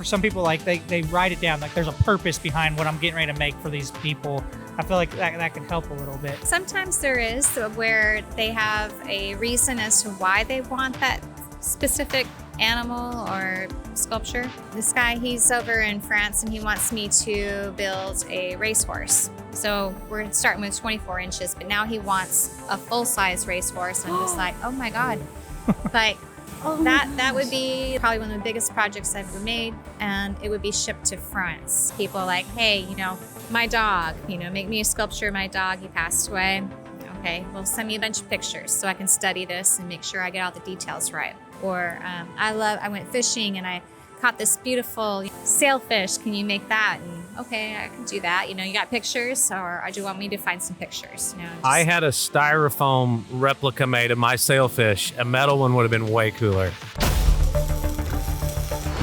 some people, like they write it down, like there's a purpose behind what I'm getting ready to make for these people. I feel like that could help a little bit. Sometimes there is where they have a reason as to why they want that specific animal or sculpture. This guy, he's over in France and he wants me to build a racehorse. So we're starting with 24 inches, but now he wants a full-size racehorse. And I'm just like, oh my God. Like that would be probably one of the biggest projects I've ever made. And it would be shipped to France. People are like, hey, my dog, make me a sculpture of my dog. He passed away. Okay, well, send me a bunch of pictures so I can study this and make sure I get all the details right. Or I went fishing and I caught this beautiful sailfish. Can you make that? And okay, I can do that. You got pictures, or do you want me to find some pictures? I had a styrofoam replica made of my sailfish. A metal one would have been way cooler.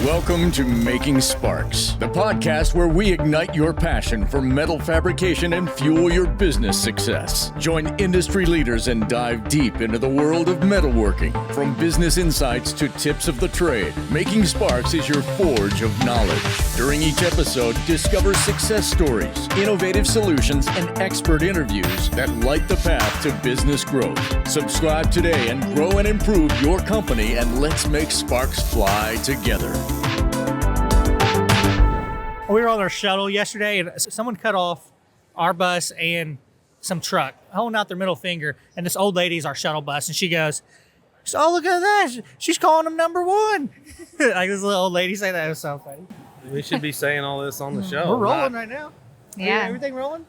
Welcome to Making Sparks, the podcast where we ignite your passion for metal fabrication and fuel your business success. Join industry leaders and dive deep into the world of metalworking. From business insights to tips of the trade, Making Sparks is your forge of knowledge. During each episode, discover success stories, innovative solutions, and expert interviews that light the path to business growth. Subscribe today and grow and improve your company, and let's make sparks fly together. We were on our shuttle yesterday, and someone cut off our bus and some truck, holding out their middle finger. And this old lady's our shuttle bus, and she goes, "Oh, look at that! She's calling him number one." Like this little old lady say that. It was so funny. We should be saying all this on the show. We're rolling right now. Yeah. Everything rolling?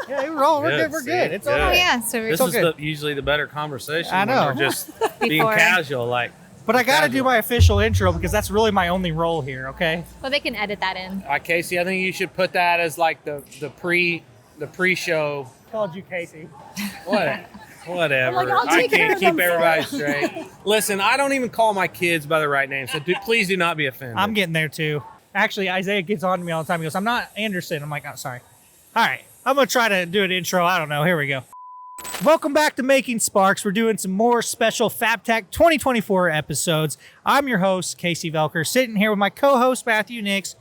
Yeah, we're rolling. We're good. We're good. It's all Oh right. yeah, so This is usually the better conversation. I know. When we're just being Before. casual, like. But I got to casual. do my official intro because that's really my only role here. Okay. well, they can edit that in. Casey, I think you should put that as like the pre-show. Called you Casey. Whatever. I'm like, I'll I take care can't of keep them everybody for straight. Listen, I don't even call my kids by the right name, so please do not be offended. I'm getting there too. Actually, Isaiah gets on to me all the time. He goes, "I'm not Anderson." I'm like, "Oh, sorry." All right. I'm going to try to do an intro. I don't know. Here we go. Welcome back to Making Sparks. We're doing some more special FabTech 2024 episodes. I'm your host, Casey Voelker, sitting here with my co-host, Matthew Nix,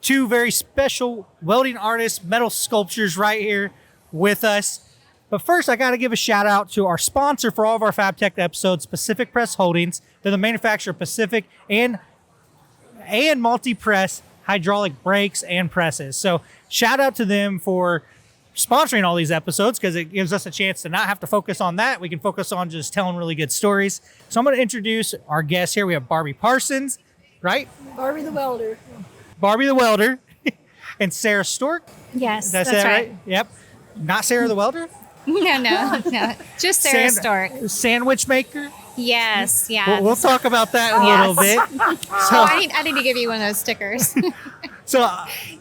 two very special welding artists, metal sculptures right here with us. But first, I got to give a shout out to our sponsor for all of our FabTech episodes, Pacific Press Holdings. They're the manufacturer of Pacific and multi-press hydraulic brakes and presses. So shout out to them for sponsoring all these episodes because it gives us a chance to not have to focus on that. We can focus on just telling really good stories. So I'm going to introduce our guests here. We have Barbie Parsons, right? Barbie the Welder. Barbie the Welder and Sarah Stork. Yes, Did I say that's that right. Yep. Not Sarah the Welder? No. Just Sarah Stork. Sandwich maker. Yes, yeah. We'll talk about that in a little bit. Oh, So, I need to give you one of those stickers. so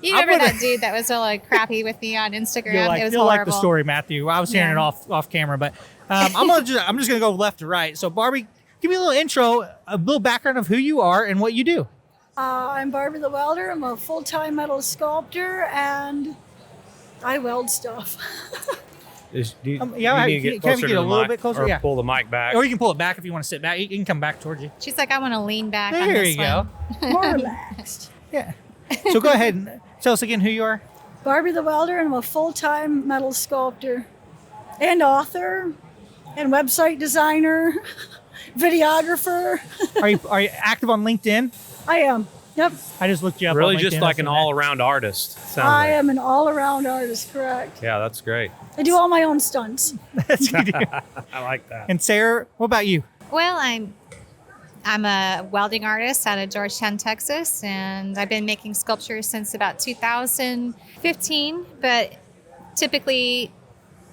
You I'm remember gonna- that dude that was so crappy with me on Instagram? You'll It was like horrible. the story, Matthew. I was hearing Yeah. it off camera, but I'm just gonna go left to right. So Barbie, give me a little intro, a little background of who you are and what you do. I'm Barbie the Welder. I'm a full-time metal sculptor, and I weld stuff. Yeah, you can need to you get closer get to a the little mic bit closer? or Yeah. pull the mic back. Or you can pull it back if you want to sit back. You can come back towards you. She's like, I want to lean back on There this you go. one. More relaxed. Yeah. So go ahead and tell us again who you are. Barbie the Welder, and I'm a full-time metal sculptor and author and website designer, videographer. Are you active on LinkedIn? I am. Yep. I just looked you up. Really on just LinkedIn. like I've an seen that. all-around artist. Sounds I like. am an all-around artist, correct. Yeah, that's great. I do all my own stunts. That's what you do. I like that. And Sarah, what about you? Well, I'm a welding artist out of Georgetown, Texas, and I've been making sculptures since about 2015, but typically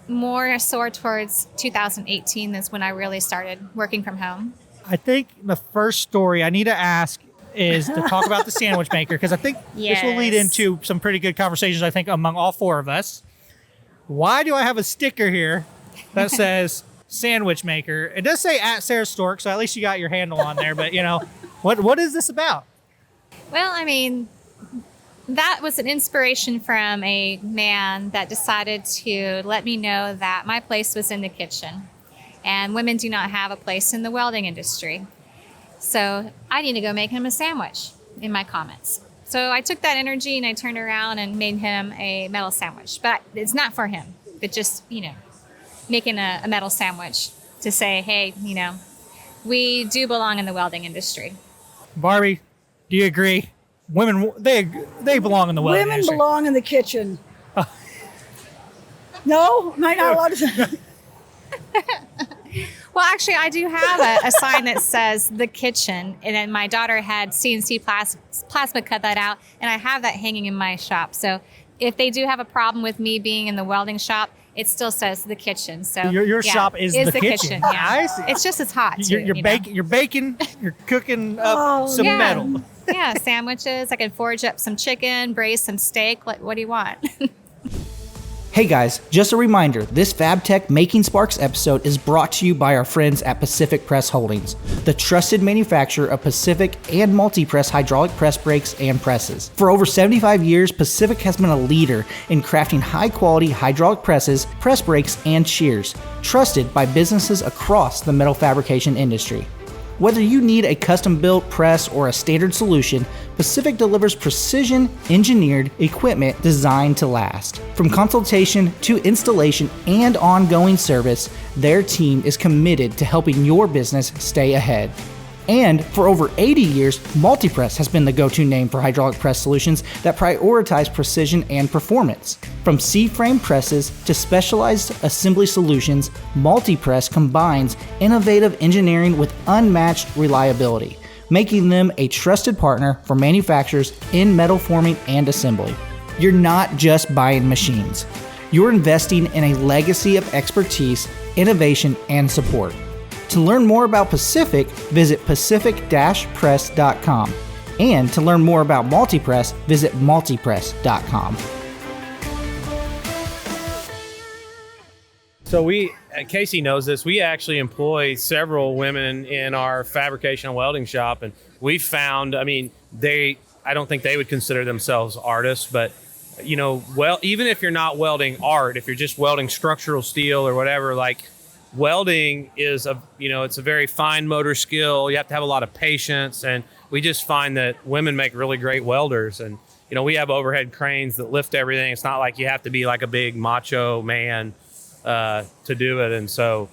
more so towards 2018 is when I really started working from home. I think the first story I need to ask is to talk about the sandwich maker, because I think this will lead Yes. into some pretty good conversations, I think, among all four of us. Why do I have a sticker here that says sandwich maker? It does say at Sarah Stork, so at least you got your handle on there, but what is this about? Well, I mean, that was an inspiration from a man that decided to let me know that my place was in the kitchen and women do not have a place in the welding industry. So I need to go make him a sandwich in my comments. So I took that energy and I turned around and made him a metal sandwich. But it's not for him, but just, making a metal sandwich to say, hey, we do belong in the welding industry. Barbie, do you agree? Women, they belong in the welding Women industry. belong in the kitchen. No? Am I not allowed to say? Well, actually, I do have a sign that says the kitchen, and then my daughter had CNC plasma cut that out, and I have that hanging in my shop. So if they do have a problem with me being in the welding shop, it still says the kitchen. So your shop is the kitchen. Yeah. I see. It's just as hot too. You're baking. You're cooking up some yeah. metal. Yeah, sandwiches. I can forge up some chicken, braise some steak. What do you want? Hey guys, just a reminder, this FabTech Making Sparks episode is brought to you by our friends at Pacific Press Holdings, the trusted manufacturer of Pacific and multi-press hydraulic press brakes and presses. For over 75 years, Pacific has been a leader in crafting high-quality hydraulic presses, press brakes, and shears, trusted by businesses across the metal fabrication industry. Whether you need a custom-built press or a standard solution, Pacific delivers precision-engineered equipment designed to last. From consultation to installation and ongoing service, their team is committed to helping your business stay ahead. And for over 80 years, Multipress has been the go-to name for hydraulic press solutions that prioritize precision and performance. From C-frame presses to specialized assembly solutions, Multipress combines innovative engineering with unmatched reliability, making them a trusted partner for manufacturers in metal forming and assembly. You're not just buying machines. You're investing in a legacy of expertise, innovation, and support. To learn more about Pacific, visit pacific-press.com. And to learn more about Multipress, visit multipress.com. So Casey knows this, we actually employ several women in our fabrication and welding shop, and we found, I don't think they would consider themselves artists, but even if you're not welding art, if you're just welding structural steel or whatever, like welding is it's a very fine motor skill. You have to have a lot of patience, and we just find that women make really great welders. And we have overhead cranes that lift everything. It's not like you have to be like a big macho man to do it. And so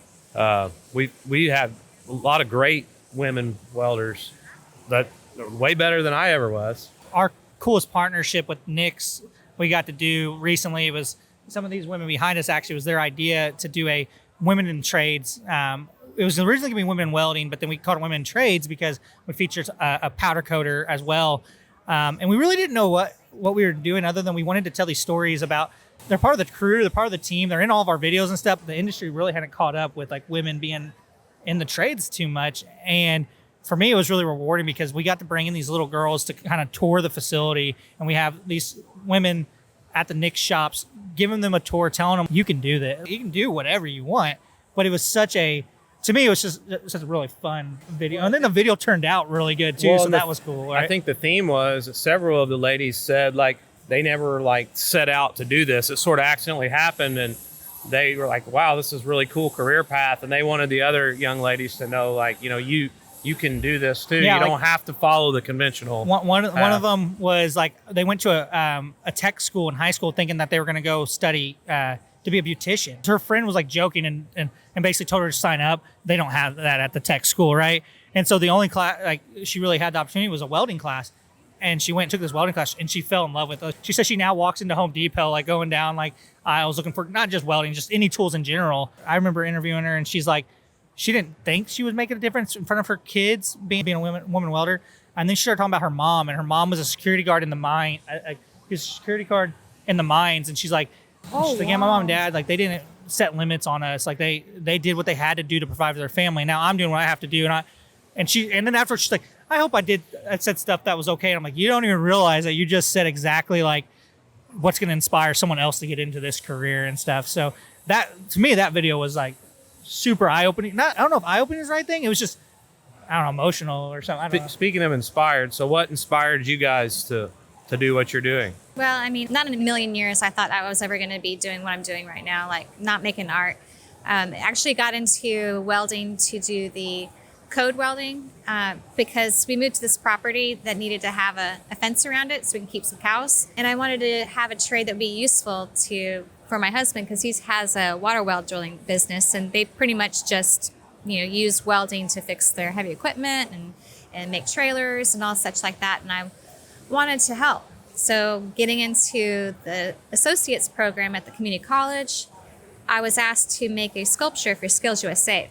we have a lot of great women welders that are way better than I ever was. Our coolest partnership with Nix we got to do recently was some of these women behind us. Actually, it was their idea to do a women in trades. It was originally going to be women in welding, but then we called it women in trades because it features a powder coater as well. And we really didn't know what we were doing other than we wanted to tell these stories about, they're part of the crew, they're part of the team, they're in all of our videos and stuff. The industry really hadn't caught up with like women being in the trades too much. And for me, it was really rewarding because we got to bring in these little girls to kind of tour the facility. And we have these women at the Nix shops, giving them a tour, telling them you can do this, you can do whatever you want. But it was to me, it was just such a really fun video. And then the video turned out really good too, so that was cool. Right? I think the theme was several of the ladies said like they never set out to do this. It sort of accidentally happened, and they were like, wow, this is really cool career path. And they wanted the other young ladies to know you can do this too. Yeah, you don't have to follow the conventional. One of them was like they went to a tech school in high school thinking that they were going to go study to be a beautician. Her friend was like joking and basically told her to sign up. They don't have that at the tech school, right? And so the only class like she really had the opportunity was a welding class. And she went and took this welding class and she fell in love with it. She said she now walks into Home Depot, like going down like aisles looking for not just welding, just any tools in general. I remember interviewing her and she's like, she didn't think she was making a difference in front of her kids being a woman welder. And then she started talking about her mom, and her mom was a security guard in the mine. He was a security guard in the mines. And she's like, yeah, my mom and dad, like they didn't set limits on us. Like they did what they had to do to provide for their family. Now I'm doing what I have to do. And then after she's like, I hope I said stuff that was okay. And I'm like, you don't even realize that you just said exactly like what's going to inspire someone else to get into this career and stuff. So that, to me, that video was like super eye-opening. I don't know if eye-opening is the right thing. It was just, I don't know, emotional or something. I don't know. Speaking of inspired, so what inspired you guys to do what you're doing? Well, I mean, not in a million years I thought I was ever going to be doing what I'm doing right now, like not making art. Actually got into welding to do the code welding because we moved to this property that needed to have a fence around it so we can keep some cows. And I wanted to have a trade that would be useful for my husband because he has a water well drilling business, and they pretty much just use welding to fix their heavy equipment and make trailers and all such like that. And I wanted to help. So getting into the associates program at the community college, I was asked to make a sculpture for Skills USA.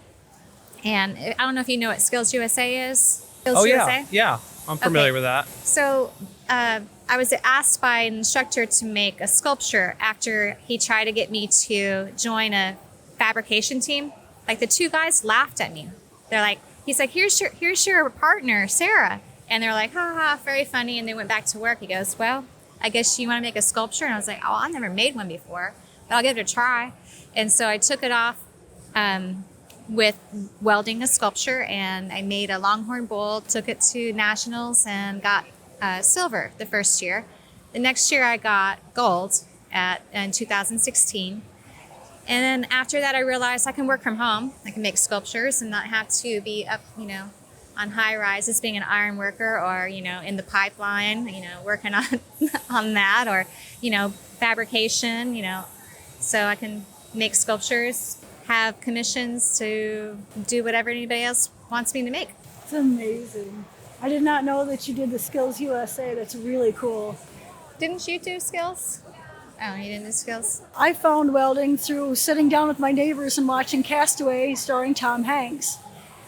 And I don't know if you know what Skills USA is. Skills USA? Yeah. I'm familiar with that. So I was asked by an instructor to make a sculpture after he tried to get me to join a fabrication team. Like the two guys laughed at me. They're like, he's like, here's your partner, Sarah. And they're like, ha ha, very funny. And they went back to work. He goes, well, I guess you want to make a sculpture? And I was like, oh, I've never made one before, but I'll give it a try. And so I took it off with welding a sculpture, and I made a longhorn bull, took it to nationals and got silver the first year. The next year I got gold in 2016. And then after that, I realized I can work from home. I can make sculptures and not have to be up, on high rises, being an iron worker, or, in the pipeline, working on that, or, fabrication, so I can make sculptures, have commissions to do whatever anybody else wants me to make. It's amazing. I did not know that you did the Skills USA. That's really cool. Didn't you do Skills? Oh, you didn't do Skills? I found welding through sitting down with my neighbors and watching Castaway starring Tom Hanks.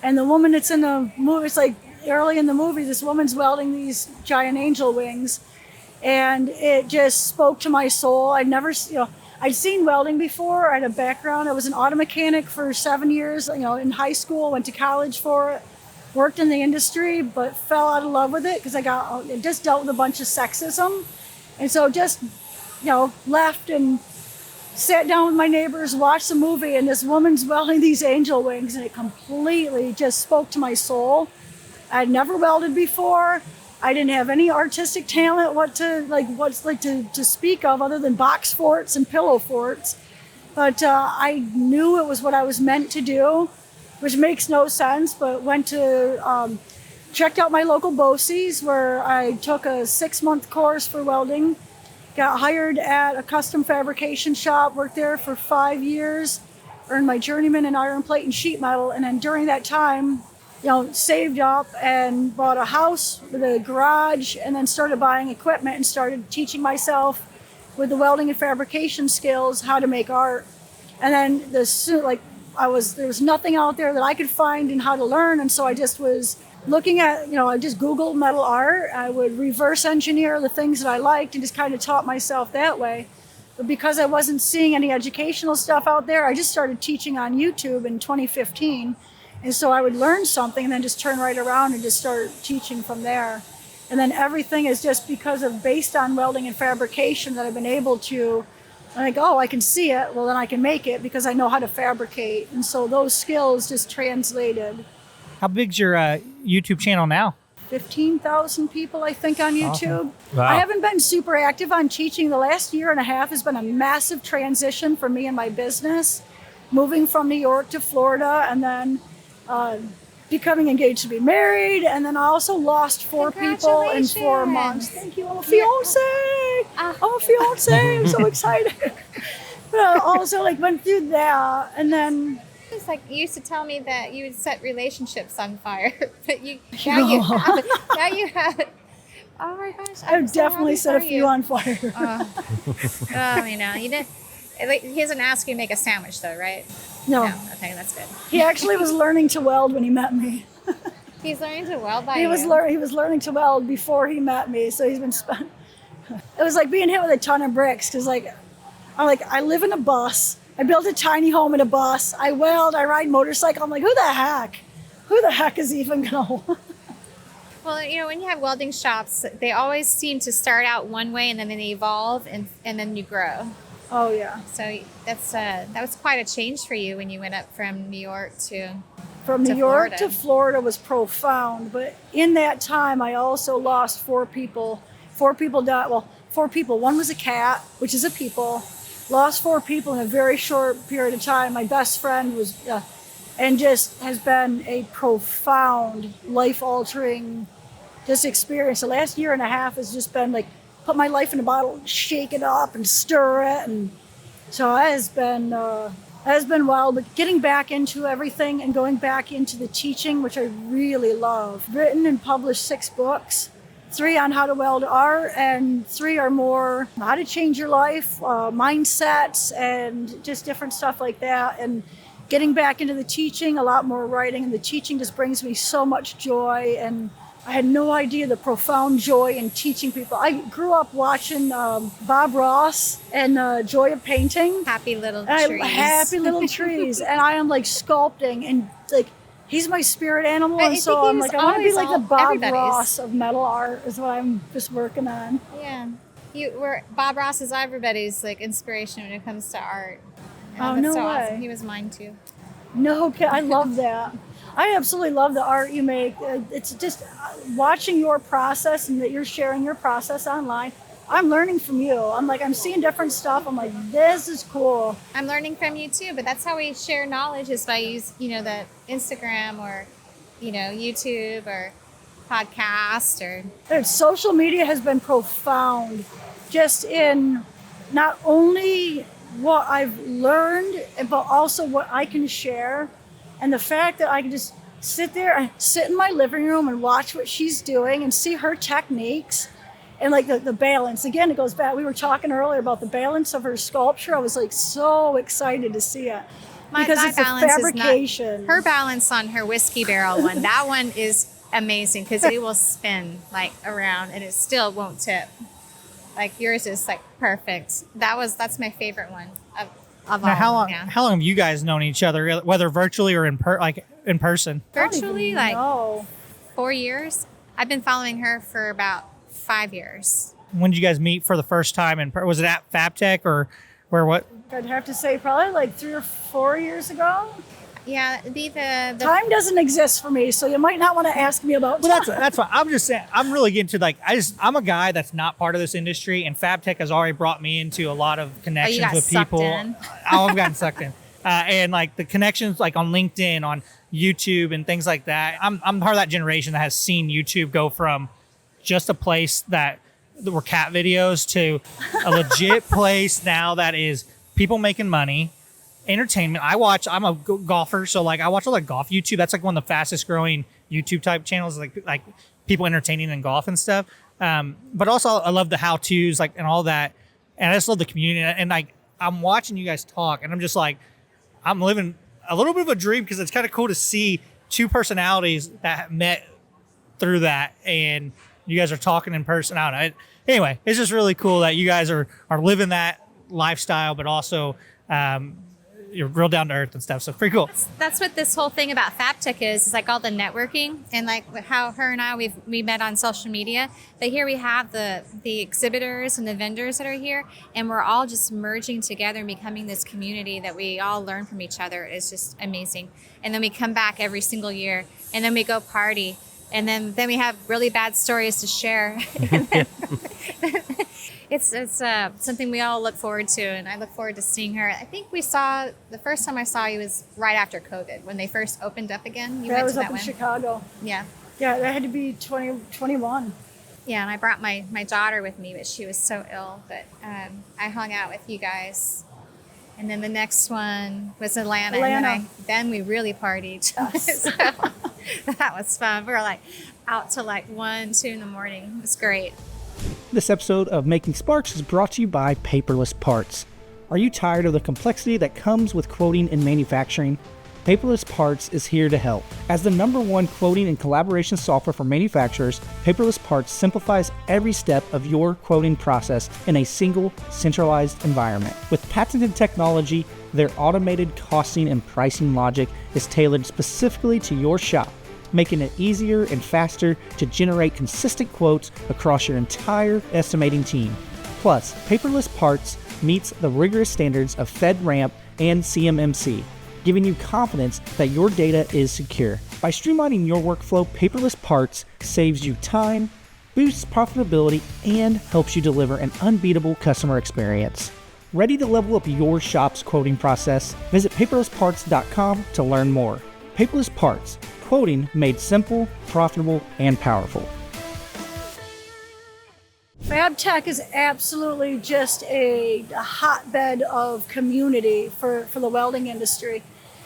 And the woman that's in the movie, it's like early in the movie, this woman's welding these giant angel wings. And it just spoke to my soul. I'd seen welding before. I had a background. I was an auto mechanic for 7 years, in high school, went to college for it, worked in the industry, but fell out of love with it because it just dealt with a bunch of sexism. And so just, left and sat down with my neighbors, watched the movie, and this woman's welding these angel wings, and it completely just spoke to my soul. I'd never welded before. I didn't have any artistic talent to speak of other than box forts and pillow forts. But I knew it was what I was meant to do, which makes no sense, but went to, checked out my local BOCES where I took a 6-month course for welding, got hired at a custom fabrication shop, worked there for 5 years, earned my journeyman in iron plate and sheet metal, and then during that time, saved up and bought a house with a garage, and then started buying equipment and started teaching myself with the welding and fabrication skills how to make art. And then there was nothing out there that I could find in how to learn, and so I just was looking at, I just Googled metal art. I would reverse engineer the things that I liked and just kind of taught myself that way. But because I wasn't seeing any educational stuff out there, I just started teaching on YouTube in 2015. And so I would learn something and then just turn right around and just start teaching from there. And then everything is just based on welding and fabrication that I've been able to, I can see it, well then I can make it because I know how to fabricate. And so those skills just translated. How big's your YouTube channel now? 15,000 people, I think, on YouTube. Awesome. Wow. I haven't been super active on teaching. The last year and a half has been a massive transition for me and my business, moving from New York to Florida, and then becoming engaged to be married, and then I also lost 4 people in 4 months. Thank you. I'm a fiance. I'm so excited. But also went through that, and then It's like you used to tell me that you would set relationships on fire, but now you have it. Oh my gosh! I've definitely set a few on fire. You did. He doesn't ask you to make a sandwich, though, right? No. Okay, that's good. He actually was learning to weld when he met me. He's learning to weld by He was learning to weld before he met me, so he's been. It was like being hit with a ton of bricks because, I live in a bus. I built a tiny home in a bus. I weld. I ride motorcycle. I'm like, who the heck? Who the heck is even gonna? Well, when you have welding shops, they always seem to start out one way and then they evolve and then you grow. Oh yeah. So that was quite a change for you when you went up from New York to New York Florida. to Florida was profound, but in that time I also lost 4 people. 4 people died. Well, 4 people. One was a cat, which is a people. Lost 4 people in a very short period of time. My best friend was and just has been a profound, life-altering just experience. The last year and a half has just been like, put my life in a bottle, shake it up and stir it. And so it has been wild, but getting back into everything and going back into the teaching, which I really love. Written and published 6 books, 3 on how to weld art, and 3 are more how to change your life, mindsets, and just different stuff like that. And getting back into the teaching, a lot more writing, and the teaching just brings me so much joy. And I had no idea the profound joy in teaching people. I grew up watching Bob Ross and Joy of Painting. Happy little trees. Happy little trees. And I am like sculpting, and like he's my spirit animal. I And so think I'm he like, was I want to be like the always Bob everybody's. Ross of metal art is what I'm just working on. Yeah. Bob Ross is everybody's like inspiration when it comes to art. Oh, That's no so way. awesome. He was mine too. No, I love that. I absolutely love the art you make. It's just watching your process and that you're sharing your process online. I'm learning from you. I'm seeing different stuff. I'm like, this is cool. I'm learning from you too, but that's how we share knowledge is by the Instagram or, YouTube or podcast or. Social media has been profound just in not only what I've learned, but also what I can share. And the fact that I can just sit in my living room and watch what she's doing and see her techniques and like the balance. Again, it goes back. We were talking earlier about the balance of her sculpture. I was like so excited to see it. Because it's a fabrication. Her balance on her whiskey barrel one, that one is amazing because it will spin like around and it still won't tip. Like yours is like perfect. That's my favorite one of Now, all. how long have you guys known each other, whether virtually or in person? Virtually, like No. 4 years. I've been following her for about 5 years. When did you guys meet for the first time? Was it at FabTech or where? What? I'd have to say probably like 3 or 4 years ago. Yeah, it'd be the Time doesn't exist for me, so you might not want to ask me about Well, time. that's what I'm just saying. I'm really getting to I'm a guy that's not part of this industry, and FabTech has already brought me into a lot of connections got with sucked people. in. I've gotten sucked in, and like the connections, like on LinkedIn, on YouTube, and things like that. I'm part of that generation that has seen YouTube go from just a place that were cat videos to a legit place now that is people making money. Entertainment. I'm a golfer, so like I watch a lot of golf YouTube. That's like one of the fastest growing YouTube type channels, like people entertaining in golf and stuff. But also I love the how to's and all that, and I just love the community. And like I'm watching you guys talk, and I'm just like I'm living a little bit of a dream because it's kind of cool to see 2 personalities that met through that, and you guys are talking in person. I don't know. Anyway, it's just really cool that you guys are living that lifestyle, but also. You're real down to earth and stuff, so pretty cool. That's what this whole thing about FabTech is like all the networking and like how her and I we met on social media. But here we have the exhibitors and the vendors that are here, and we're all just merging together and becoming this community that we all learn from each other. It's just amazing. And then we come back every single year, and then we go party, and then we have really bad stories to share. It's something we all look forward to, and I look forward to seeing her. I think the first time I saw you was right after COVID, when they first opened up again. You That went was to up that in one. Chicago. Yeah. Yeah, that had to be 2021. Yeah, and I brought my daughter with me, but she was so ill. But I hung out with you guys. And then the next one was Atlanta. And then we really partied. So that was fun. We were like out till like 1, 2 in the morning. It was great. This episode of Making Sparks is brought to you by Paperless Parts. Are you tired of the complexity that comes with quoting and manufacturing? Paperless Parts is here to help. As the #1 quoting and collaboration software for manufacturers, Paperless Parts simplifies every step of your quoting process in a single, centralized environment. With patented technology, their automated costing and pricing logic is tailored specifically to your shop, making it easier and faster to generate consistent quotes across your entire estimating team. Plus, Paperless Parts meets the rigorous standards of FedRAMP and CMMC, giving you confidence that your data is secure. By streamlining your workflow, Paperless Parts saves you time, boosts profitability, and helps you deliver an unbeatable customer experience. Ready to level up your shop's quoting process? Visit paperlessparts.com to learn more. paperless parts, quoting made simple, profitable, and powerful. FabTech is absolutely just a hotbed of community for the welding industry.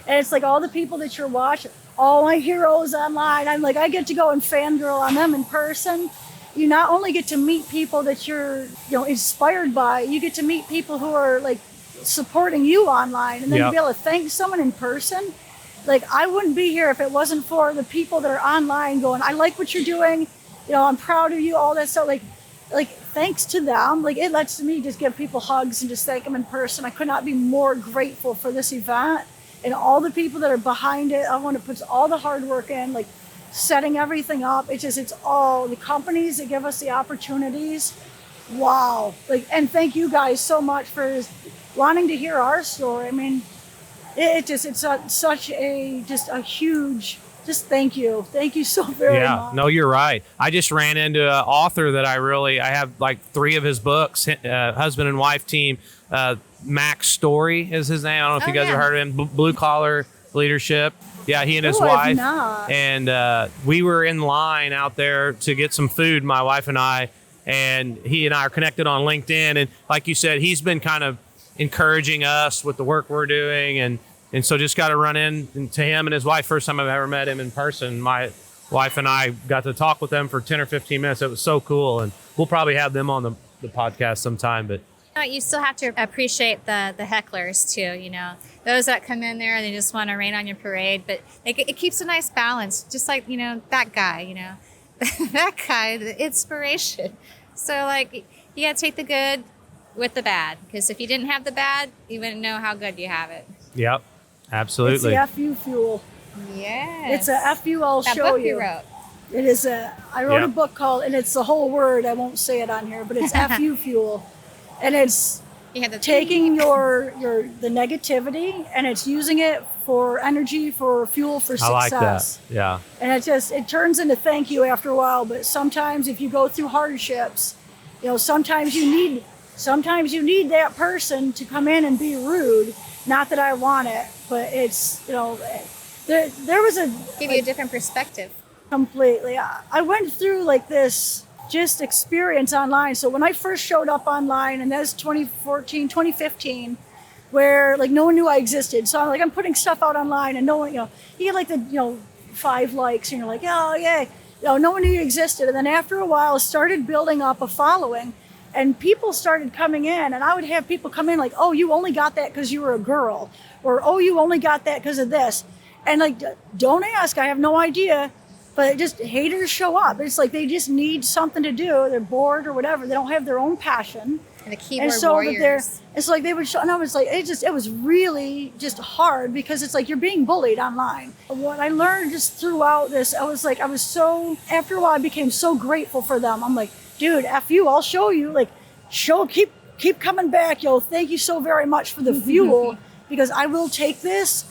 And it's like all the people that you're watching, all my heroes online, I get to go and fangirl on them in person. You not only get to meet people that you're inspired by, you get to meet people who are like supporting you online, and then to be able to thank someone in person. Like, I wouldn't be here if it wasn't for the people that are online going, I like what you're doing, I'm proud of you, all that stuff. Like thanks to them, like it lets me just give people hugs and just thank them in person. I could not be more grateful for this event and all the people that are behind it. I want to put all the hard work in, like setting everything up. It's all the companies that give us the opportunities. Wow. And thank you guys so much for wanting to hear our story. I mean, it's such a huge, just thank you. Thank you so very much. Yeah, no, you're right. I just ran into an author that I have like 3 of his books, husband and wife team. Max Story is his name. I don't know if you guys have heard of him. Blue Collar Leadership. Yeah, he and his wife. And we were in line out there to get some food, my wife and I, and he and I are connected on LinkedIn. And like you said, he's been kind of encouraging us with the work we're doing. And so just got to run into him and his wife. First time I've ever met him in person. My wife and I got to talk with them for 10 or 15 minutes. It was so cool. And we'll probably have them on the podcast sometime. But you still have to appreciate the hecklers too, those that come in there and they just want to rain on your parade, but it keeps a nice balance, just like, that guy, that guy, the inspiration. So you got to take the good with the bad, because if you didn't have the bad, you wouldn't know how good you have it. Yep, absolutely. It's the FU fuel. Yes. It's a FU I'll that show book you wrote. It is I wrote a book called, and it's the whole word, I won't say it on here, but it's FU fuel. And it's taking the negativity and it's using it for energy, for fuel, for success. I like that. Yeah. And it turns into thank you after a while. But sometimes if you go through hardships, sometimes you need that person to come in and be rude. Not that I want it, but it's, there was give you a different perspective. Completely. I went through this just experience online. So when I first showed up online, and that's 2015, where no one knew I existed. So I'm putting stuff out online, and no one, you get the 5 likes, and you're like, oh yay, no one knew you existed. And then after a while, it started building up a following, and people started coming in, and I would have people come in like, oh, you only got that because you were a girl, or oh, you only got that because of this, and don't ask, I have no idea. But just haters show up. It's they just need something to do. They're bored or whatever. They don't have their own passion. And the keyboard warriors. It's they would show, and I was it was really just hard, because it's you're being bullied online. What I learned just throughout this, I was so, after a while I became so grateful for them. I'm like, dude, F you, I'll show you. Keep coming back, thank you so very much for the fuel, because I will take this.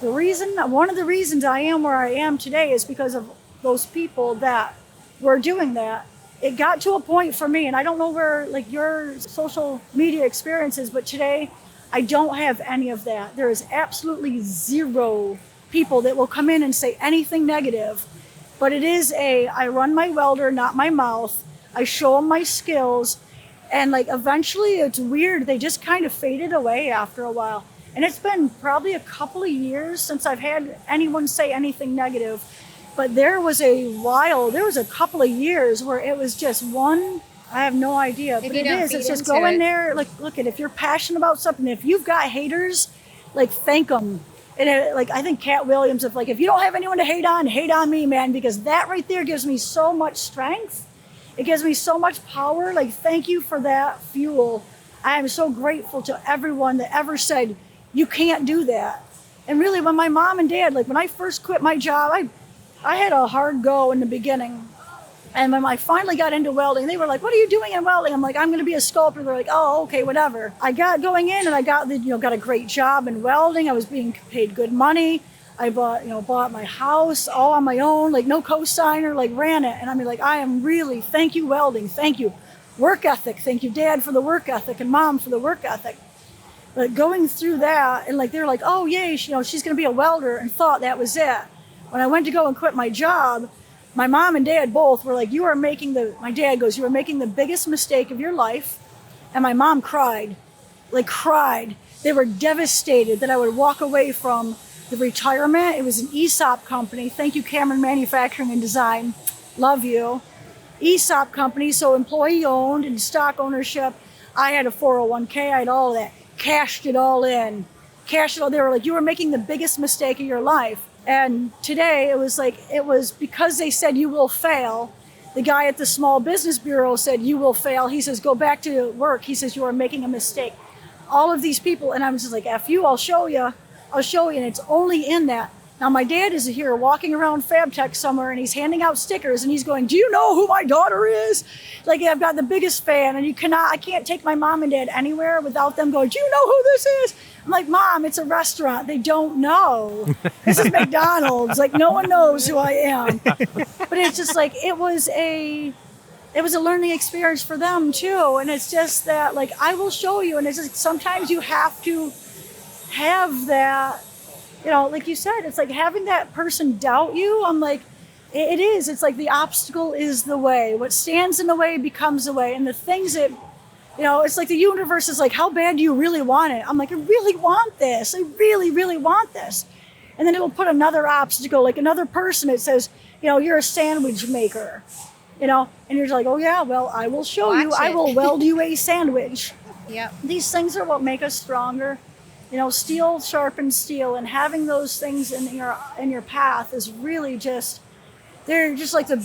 One of the reasons I am where I am today is because of those people that were doing that. It got to a point for me, and I don't know where your social media experience is, but today I don't have any of that. There is absolutely 0 people that will come in and say anything negative, but it is I run my welder, not my mouth. I show them my skills, and eventually, it's weird, they just kind of faded away after a while. And it's been probably a couple of years since I've had anyone say anything negative. But there was a couple of years where it was just one, I have no idea. But it is, it's just go in there, look at, if you're passionate about something, if you've got haters, thank them. And I think Cat Williams, if you don't have anyone to hate on me, man, because that right there gives me so much strength. It gives me so much power. Thank you for that fuel. I am so grateful to everyone that ever said, you can't do that. And really, when my mom and dad, when I first quit my job, I had a hard go in the beginning. And when I finally got into welding, they were like, what are you doing in welding? I'm like, I'm going to be a sculptor. They're like, oh, okay, whatever. I got going in, and I got got a great job in welding. I was being paid good money. I bought my house all on my own, no co-signer, ran it. And I mean, I am really, thank you, welding. Thank you, work ethic. Thank you, Dad, for the work ethic, and Mom for the work ethic. But going through that, and like they're like, oh yay, she's going to be a welder, and thought that was it. When I went to go and quit my job, my mom and dad both were like, my dad goes, you are making the biggest mistake of your life. And my mom cried. They were devastated that I would walk away from the retirement. It was an ESOP company. Thank you, Cameron Manufacturing and Design. Love you. ESOP company, so employee owned and stock ownership. I had a 401k, I had all of that. Cashed it all in. They were like, you were making the biggest mistake of your life. And today it was because they said you will fail. The guy at the Small Business Bureau said you will fail. He says, go back to work. He says, you are making a mistake. All of these people, and I'm just like, F you, I'll show you. And it's only in that. Now my dad is here walking around FabTech somewhere, and he's handing out stickers, and he's going, do you know who my daughter is? Like, I've got the biggest fan, and I can't take my mom and dad anywhere without them going, do you know who this is? I'm like, Mom, it's a restaurant. They don't know. This is McDonald's. Like, no one knows who I am. But it's just like, it was a learning experience for them too. And it's just that, like, I will show you. And it's just, sometimes you have to have that, like you said, it's like having that person doubt you. I'm like, it is. It's like the obstacle is the way. What stands in the way becomes the way. And the things that, it's like the universe is like, how bad do you really want it? I'm like, I really want this. I really, really want this. And then it'll put another obstacle, like another person. It says, you're a sandwich maker, and you're like, oh yeah, well, I will show you. I will weld you a sandwich. Yep. These things are what make us stronger. Steel sharpens steel, and having those things in your path is really they're just like the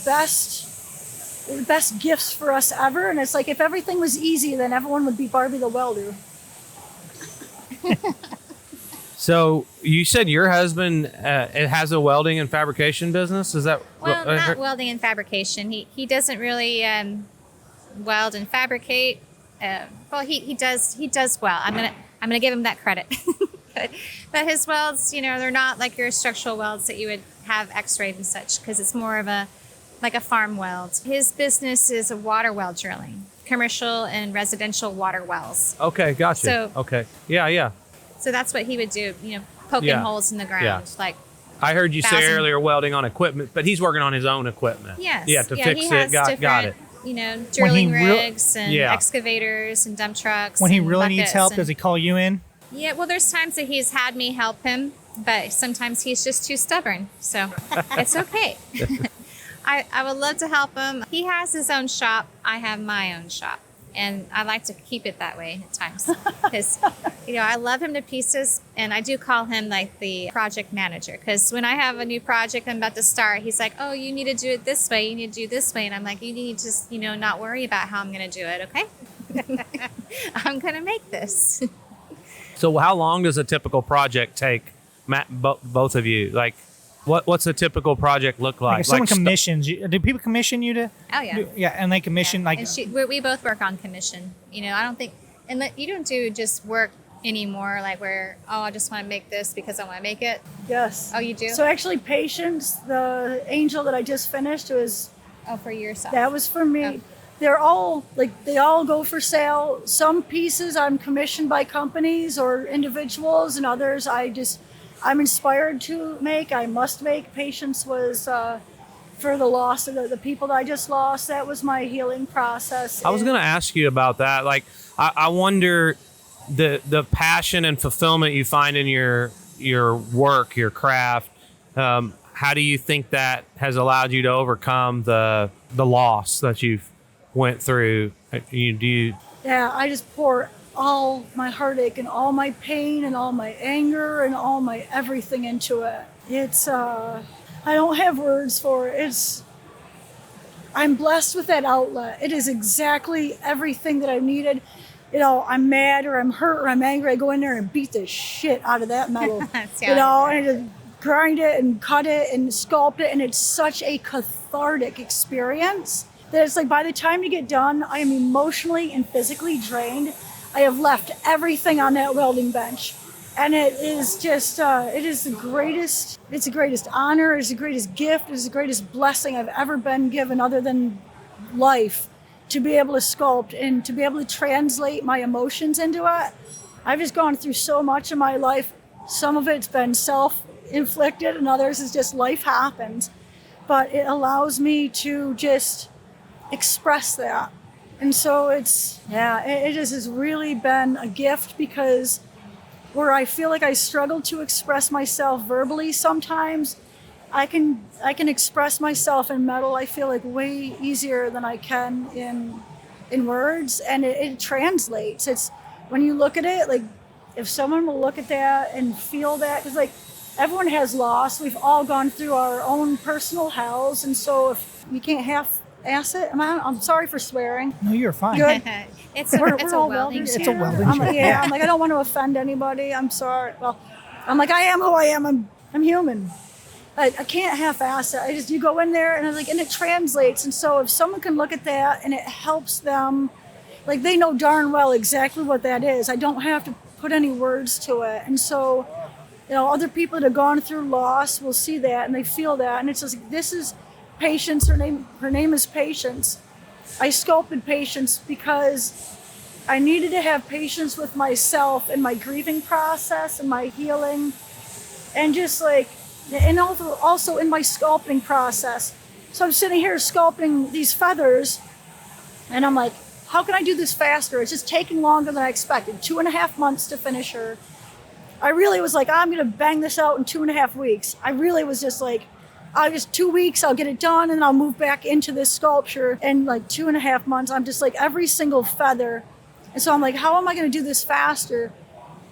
best gifts for us ever. And it's like, if everything was easy, then everyone would be Barbie the Welder. So you said your husband it has a welding and fabrication business? Is that not welding and fabrication? He doesn't really weld and fabricate. Well, he does well. I'm gonna give him that credit. but his welds, they're not like your structural welds that you would have X-rayed and such, because it's more of a farm weld. His business is a water well drilling, commercial and residential water wells. Okay, gotcha. So, okay, yeah. So that's what he would do, poking holes in the ground. Yeah. Like, I heard you say earlier welding on equipment, but he's working on his own equipment. Yes. Yeah, to fix he it. has Got it. Drilling rigs and excavators and dump trucks. When he and really needs help, and, does he call you in? Yeah, well, there's times that he's had me help him, but sometimes he's just too stubborn. So it's okay. I would love to help him. He has his own shop. I have my own shop. And I like to keep it that way at times because, I love him to pieces. And I do call him like the project manager, because when I have a new project I'm about to start, he's like, oh, you need to do it this way. You need to do this way. And I'm like, you need to just, not worry about how I'm going to do it. Okay. I'm going to make this. So how long does a typical project take, Matt, both of you? Like, what's a typical project look like? If someone commissions you, do people commission you to? Oh yeah. Yeah, and they commission And we both work on commission. I don't think, and you don't do just work anymore, like where, I just want to make this because I want to make it. Yes. Oh, you do? So actually, Patience, the angel that I just finished, was. Oh, for yourself. That was for me. Oh. They're all they all go for sale. Some pieces I'm commissioned by companies or individuals, and others I'm inspired to make. I must make. Patience was for the loss of the people that I just lost. That was my healing process. I was going to ask you about that. Like, I wonder the passion and fulfillment you find in your work, your craft. How do you think that has allowed you to overcome the loss that you've went through? Yeah, I just pour all my heartache and all my pain and all my anger and all my everything into it. It's I don't have words for it. I'm blessed with that outlet. It is exactly everything that I needed. I'm mad or I'm hurt or I'm angry. I go in there and beat the shit out of that metal. And I just grind it and cut it and sculpt it, and it's such a cathartic experience that it's like by the time you get done, I am emotionally and physically drained. I have left everything on that welding bench. And it is just, it is the greatest honor, it's the greatest gift, it's the greatest blessing I've ever been given other than life, to be able to sculpt and to be able to translate my emotions into it. I've just gone through so much in my life. Some of it's been self-inflicted and others is just life happens. But it allows me to just express that. And so it just has really been a gift, because where I feel like I struggle to express myself verbally sometimes, I can express myself in metal, I feel like, way easier than I can in words, and it translates. It's when you look at it, like if someone will look at that and feel that, because like everyone has loss, we've all gone through our own personal hells, and so if you can't half-ass it, I'm sorry for swearing. No, you're fine. Good. It's a welding It's a channel. welding I'm like, channel. yeah, I'm like, I don't want to offend anybody. I'm sorry. Well, I'm like, I am who I am. I'm human. I can't half-ass it. You go in there and it translates. And so if someone can look at that and it helps them, like they know darn well exactly what that is. I don't have to put any words to it. And so, other people that have gone through loss will see that and they feel that. And it's just, this is Patience. Her name is Patience. I sculpted Patience because I needed to have patience with myself and my grieving process and my healing, and just and also in my sculpting process. So I'm sitting here sculpting these feathers, and I'm like, how can I do this faster? It's just taking longer than I expected. 2.5 months to finish her. I really was like, I'm gonna bang this out in 2.5 weeks. I really was just like, 2 weeks, I'll get it done, and I'll move back into this sculpture. And 2.5 months, I'm just like every single feather. And so I'm like, how am I going to do this faster?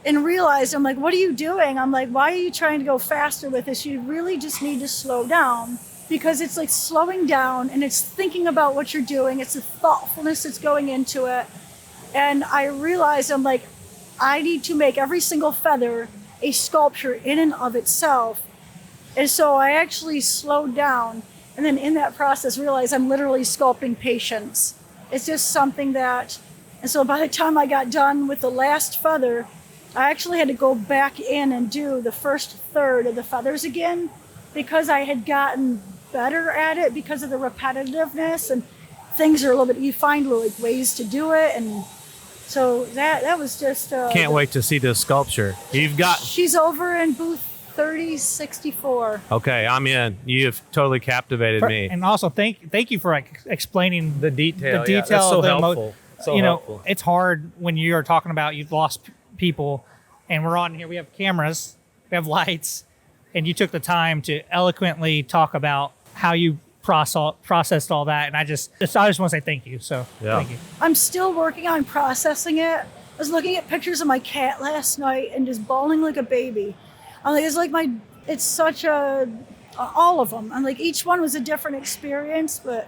And realized, I'm like, what are you doing? I'm like, why are you trying to go faster with this? You really just need to slow down, because it's like slowing down and it's thinking about what you're doing. It's the thoughtfulness that's going into it. And I realized, I'm like, I need to make every single feather a sculpture in and of itself. And so I actually slowed down, and then in that process realized I'm literally sculpting patience. It's just something that, and so by the time I got done with the last feather, I actually had to go back in and do the first third of the feathers again, because I had gotten better at it because of the repetitiveness, and things are a little bit, you find ways to do it. And so that was just... Can't wait to see this sculpture. She's over in booth 3064. Okay, I'm in. You've totally captivated me. And also, thank you for explaining The detail. The Yeah, detail. that's so of the helpful. So helpful. It's hard when you're talking about you've lost people, and we're on here. We have cameras, we have lights, and you took the time to eloquently talk about how you processed all that. And I just want to say thank you. So thank you. I'm still working on processing it. I was looking at pictures of my cat last night and just bawling like a baby. I'm like, it's such all of them. I'm like, each one was a different experience, and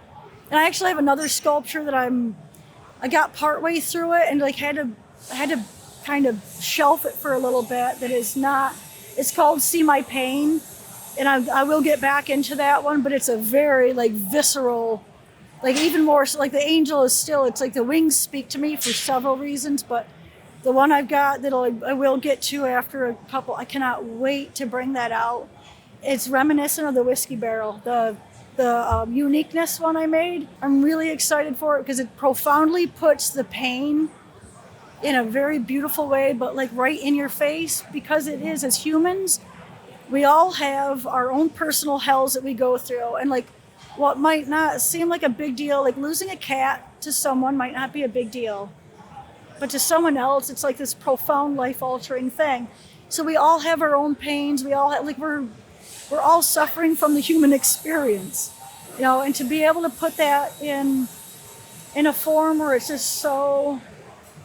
I actually have another sculpture that I got partway through it and had to kind of shelf it for a little bit. It's called See My Pain, and I will get back into that one, but it's a very visceral, even more so, the angel is still, it's the wings speak to me for several reasons, but the one I've got that I will get to after a couple, I cannot wait to bring that out. It's reminiscent of the whiskey barrel, the uniqueness one I made. I'm really excited for it because it profoundly puts the pain in a very beautiful way, but right in your face, because it is, as humans, we all have our own personal hells that we go through. And what might not seem like a big deal, losing a cat to someone might not be a big deal. But to someone else, it's this profound, life-altering thing. So we all have our own pains. We all have, we're all suffering from the human experience, And to be able to put that in a form where it's just so,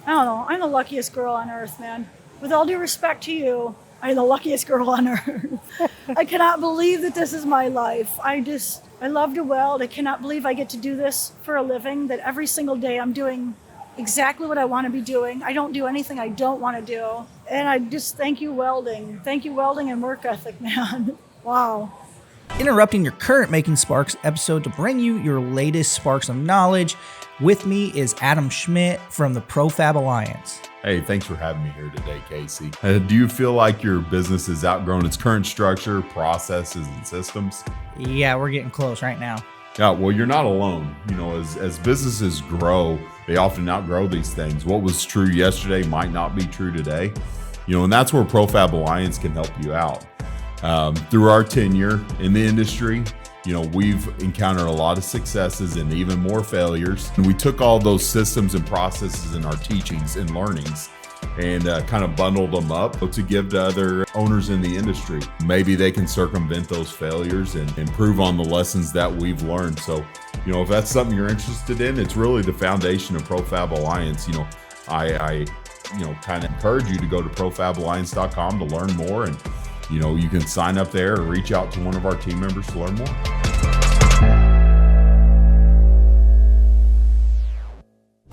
I don't know. I'm the luckiest girl on earth, man. With all due respect to you, I'm the luckiest girl on earth. I cannot believe that this is my life. I love to weld. I cannot believe I get to do this for a living. That every single day I'm doing exactly what I want to be doing. I don't do anything I don't want to do. And I just thank you, Welding. Thank you, Welding and work ethic, man. Wow. Interrupting your current Making Sparks episode to bring you your latest sparks of knowledge. With me is Adam Schmidt from the ProFab Alliance. Hey, thanks for having me here today, Casey. Do you feel like your business has outgrown its current structure, processes, and systems? Yeah, we're getting close right now. Yeah, well, you're not alone. As businesses grow, They often outgrow these things. What was true yesterday might not be true today. And that's where ProFab Alliance can help you out. Through our tenure in the industry, we've encountered a lot of successes and even more failures. And we took all those systems and processes in our teachings and learnings and kind of bundled them up to give to other owners in the industry. Maybe they can circumvent those failures and improve on the lessons that we've learned. So, if that's something you're interested in, it's really the foundation of ProFab Alliance. I kind of encourage you to go to profaballiance.com to learn more, and you can sign up there or reach out to one of our team members to learn more.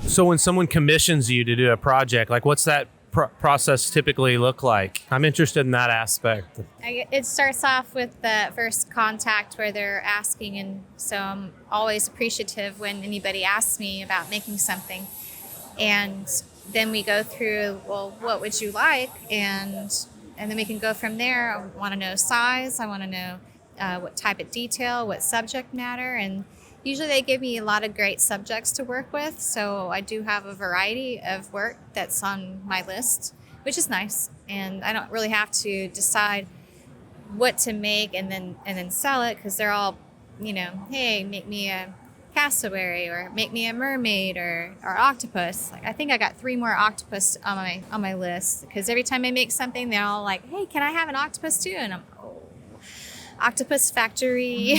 So when someone commissions you to do a project, like what's that process typically look like? I'm interested in that aspect. It starts off with the first contact where they're asking, and so I'm always appreciative when anybody asks me about making something. And then we go through, well, what would you like? And then we can go from there. I want to know size. I want to know what type of detail, what subject matter. And usually they give me a lot of great subjects to work with. So I do have a variety of work that's on my list, which is nice. And I don't really have to decide what to make and then sell it, because they're all, hey, make me a cassowary, or make me a mermaid, or octopus. Like, I think I got 3 more octopus on my list, because every time I make something, they're all like, hey, can I have an octopus too? And I'm, octopus factory,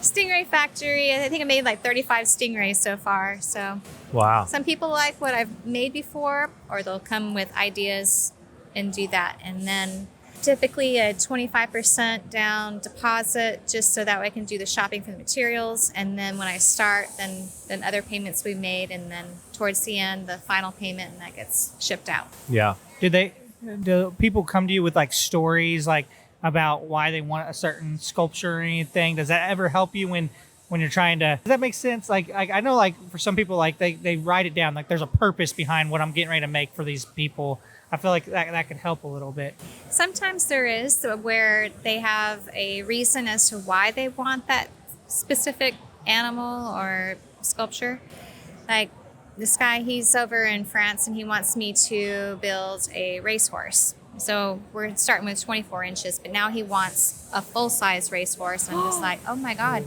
stingray factory. I think I made like 35 stingrays so far. So wow. Some people like what I've made before, or they'll come with ideas and do that. And then typically a 25% down deposit, just so that way I can do the shopping for the materials. And then when I start, then other payments we made, and then towards the end, the final payment, and that gets shipped out. Yeah. Do people come to you with like stories like about why they want a certain sculpture or anything? Does that ever help you when you're trying to, does that make sense? Like I know, like for some people, like they write it down, like there's a purpose behind what I'm getting ready to make for these people. I feel like that could help a little bit. Sometimes there is, where they have a reason as to why they want that specific animal or sculpture. Like this guy, he's over in France and he wants me to build a racehorse. So we're starting with 24 inches, but now he wants a full-size racehorse. And I'm just like, oh my God.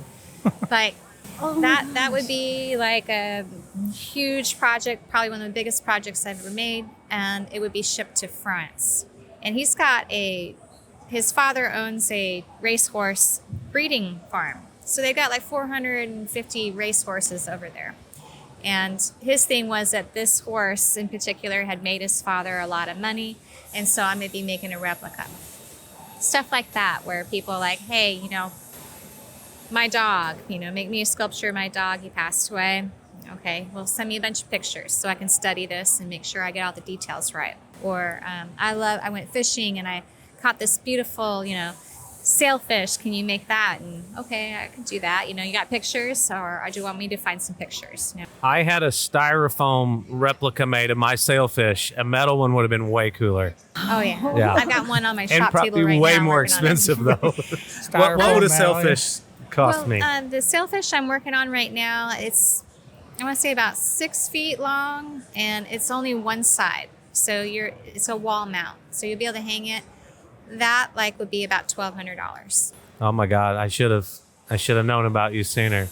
Like that would be like a huge project, probably one of the biggest projects I've ever made. And it would be shipped to France. And he's got his father owns a racehorse breeding farm. So they've got like 450 racehorses over there. And his thing was that this horse in particular had made his father a lot of money. And so I'm going to be making a replica. Stuff like that, where people are like, hey, my dog, make me a sculpture of my dog. He passed away. Okay, well, send me a bunch of pictures so I can study this and make sure I get all the details right. Or I went fishing and I caught this beautiful, sailfish. Can you make that? And okay, I can do that. You got pictures, or do you want me to find some pictures? I had a styrofoam replica made of my sailfish. A metal one would have been way cooler. Oh yeah. Yeah. I've got one on my And shop table probably right way now. more expensive though. what would a sailfish cost me? The sailfish I'm working on right now, I want to say about 6 feet long, and it's only one side. So it's a wall mount. So you'll be able to hang it. That would be about $1,200. Oh my God, I should have known about you sooner.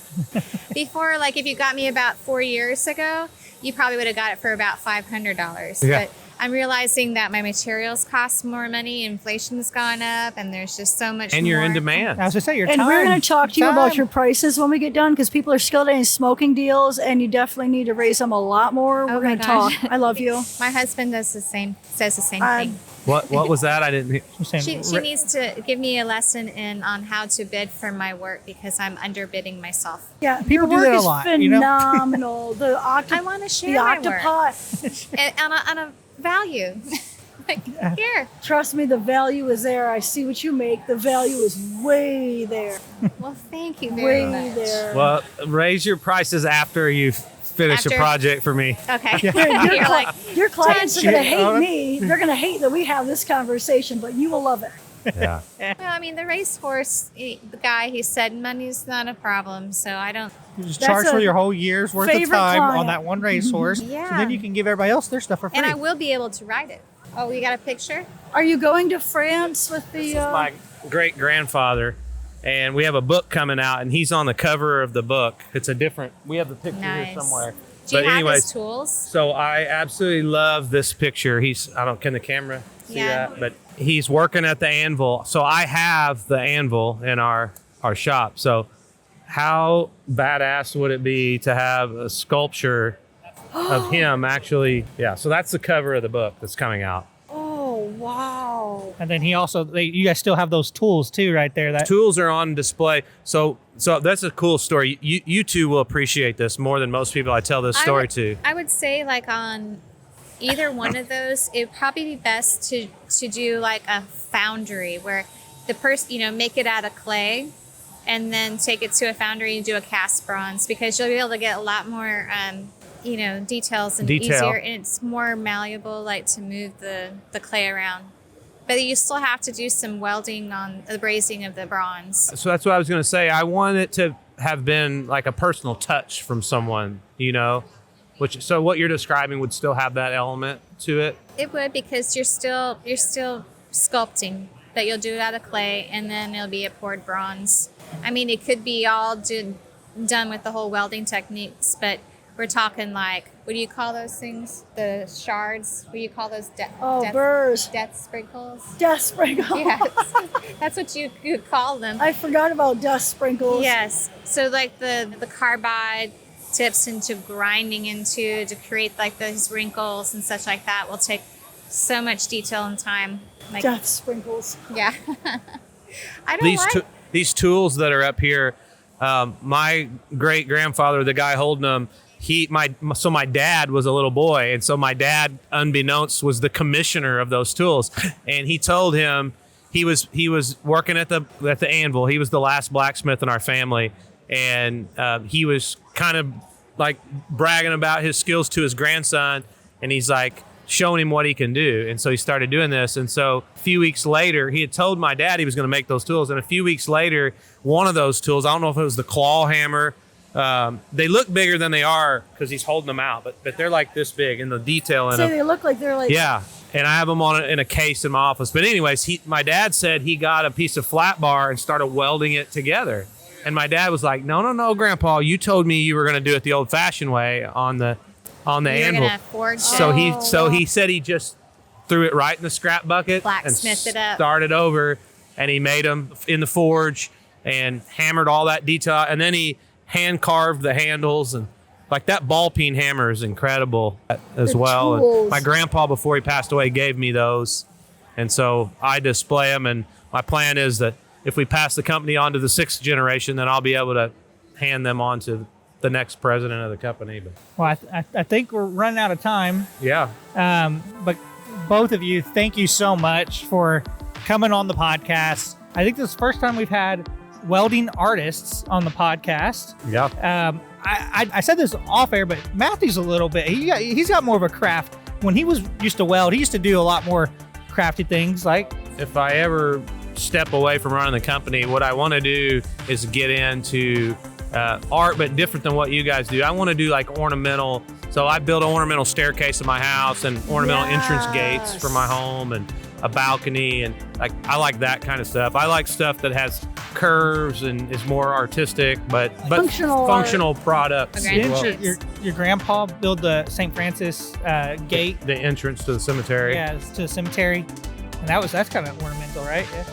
Before, if you got me about 4 years ago, you probably would have got it for about $500. Yeah. But I'm realizing that my materials cost more money, inflation's gone up, and there's just so much And more. you're in demand. I was gonna say your And time. we're going to talk to you about Time. your prices when we get done, because people are still getting smoking deals, and you definitely need to raise them a lot more. Oh We're my going to talk. gosh. I love you. My husband says the same Um, thing. What was that? I didn't. I'm saying, She needs to give me a lesson on how to bid for my work, because I'm underbidding myself. Yeah, People your do work that a is lot, you know? phenomenal. I want to share the my work octopus. and on a value. Here. Trust me, the value is there. I see what you make. The value is way there. Well, thank you very Way much. there. Well, raise your prices after you finish After? a project for me. Okay. Your, You're like, your clients are going to Yeah. hate me. They're going to hate that we have this conversation, but you will love it. Yeah. well, the racehorse, the guy, he said money's not a problem, so I don't You just That's charge for a your whole year's worth of favorite time on client. that one racehorse. Yeah. So then you can give everybody else their stuff for free. And I will be able to ride it. Oh, we got a picture? Are you going to France with the? This is my great grandfather, and we have a book coming out, and he's on the cover of the book. It's a different. We have the picture here Nice. somewhere. Do you But have anyways, his tools? so I absolutely love this picture. Can the camera see Yeah. that? But he's working at the anvil. So I have the anvil in our shop. So how badass would it be to have a sculpture of him actually? Yeah. So that's the cover of the book that's coming out. Oh wow! And then he also, you guys still have those tools too, right there. That Tools are on display. So that's a cool story. You two will appreciate this more than most people I tell this story to. I would say like on either one of those, it would probably be best to do like a foundry where the person, make it out of clay and then take it to a foundry and do a cast bronze, because you'll be able to get a lot more, details and easier, and it's more malleable, like to move the clay around. But you still have to do some welding on the brazing of the bronze. So that's what I was going to say. I want it to have been like a personal touch from someone, so what you're describing would still have that element to it. It would, because you're still sculpting, but you'll do it out of clay and then it'll be a poured bronze. I mean, it could be all done with the whole welding techniques, but we're talking like, what do you call those things? The shards? What do you call those? Burrs. Death sprinkles? Death sprinkles. Yes. That's what you could call them. I forgot about dust sprinkles. Yes. So like the carbide tips into grinding into to create like those wrinkles and such like that will take so much detail and time. Like, Death sprinkles. yeah. I don't These tools that are up here, my great grandfather, the guy holding them, my dad was a little boy, and so my dad, unbeknownst, was the commissioner of those tools, and he told him he was working at the anvil. He was the last blacksmith in our family, and he was kind of like bragging about his skills to his grandson, and he's like showing him what he can do. And so he started doing this. And so a few weeks later, he had told my dad he was going to make those tools. And a few weeks later, one of those tools, I don't know if it was the claw hammer. They look bigger than they are because he's holding them out, but they're like this big, and the detail in them. They look like they're like. Yeah. And I have them in a case in my office. But anyways, my dad said he got a piece of flat bar and started welding it together. And my dad was like, no, Grandpa, you told me you were going to do it the old-fashioned way on the anvil. So he said he just threw it right in the scrap bucket Blacksmithed and it up. started over, and he made them in the forge and hammered all that detail, and then he hand carved the handles, and like that ball peen hammer is incredible as well. And my grandpa, before he passed away, gave me those, and so I display them. And my plan is that if we pass the company on to the 6th generation, then I'll be able to hand them on to the next president of the company. But well, I think we're running out of time. yeah, But both of you, thank you so much for coming on the podcast. I think this is the first time we've had welding artists on the podcast. yeah. I said this off air, but Matthew's a little bit. He's got more of a craft. When he used to weld, he used to do a lot more crafty things. Like If I ever step away from running the company, what I want to do is get into art, but different than what you guys do. I want to do like ornamental. So I built an ornamental staircase in my house and ornamental entrance gates for my home and a balcony, and like I like that kind of stuff. I like stuff that has curves and is more artistic, but functional products. Okay. as well. your grandpa built the St. Francis gate. The entrance to the cemetery. Yeah, it's to the cemetery, and that's kind of ornamental, right? Yeah.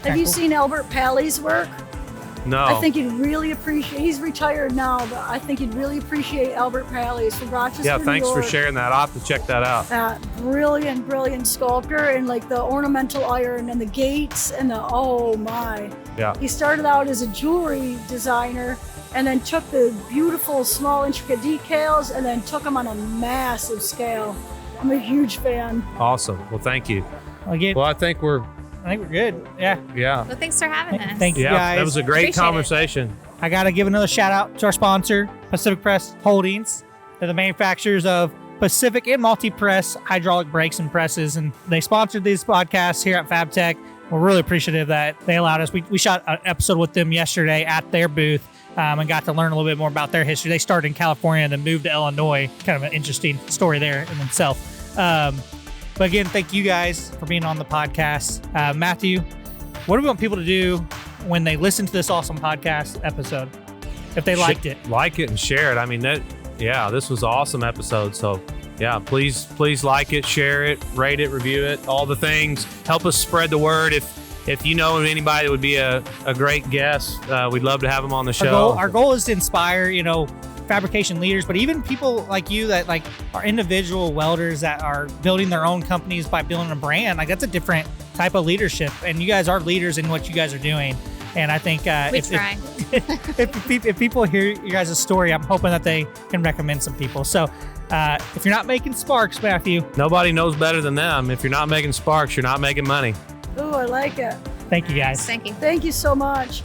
Have you seen Albert Pally's work? No. I think you'd really appreciate. He's retired now, but I think you'd really appreciate Albert Pally's from Rochester. Yeah, New thanks for York. sharing that. I'll have to check that out. Brilliant sculptor, and like the ornamental iron and the gates and oh my. Yeah. He started out as a jewelry designer and then took the beautiful small intricate decals and then took them on a massive scale. I'm a huge fan. Awesome. Well, thank you. Again, Well, I think we're good. Yeah. yeah. Well, thanks for having us. Thank you, Yeah, guys. that was a great Appreciate it. conversation. I got to give another shout out to our sponsor, Pacific Press Holdings. They're the manufacturers of Pacific and multi-press hydraulic brakes and presses, and they sponsored these podcasts here at FabTech. We're really appreciative that they allowed us. We shot an episode with them yesterday at their booth, and got to learn a little bit more about their history. They started in California and then moved to Illinois. Kind of an interesting story there in itself. But again, thank you guys for being on the podcast. Matthew, what do we want people to do when they listen to this awesome podcast episode? If they liked it. Like it and share it. I mean, this was an awesome episode. So yeah, please like it, share it, rate it, review it, all the things. Help us spread the word. If you know anybody that would be a great guest, we'd love to have them on the show. Our goal is to inspire, fabrication leaders, but even people like you that like are individual welders that are building their own companies by building a brand. Like that's a different type of leadership, and you guys are leaders in what you guys are doing. And I think if people hear you guys' story, I'm hoping that they can recommend some people. So if you're not making sparks, Matthew, nobody knows better than them. If you're not making sparks, you're not making money. Ooh, I like it. Thank you guys. Thank you. Thank you so much.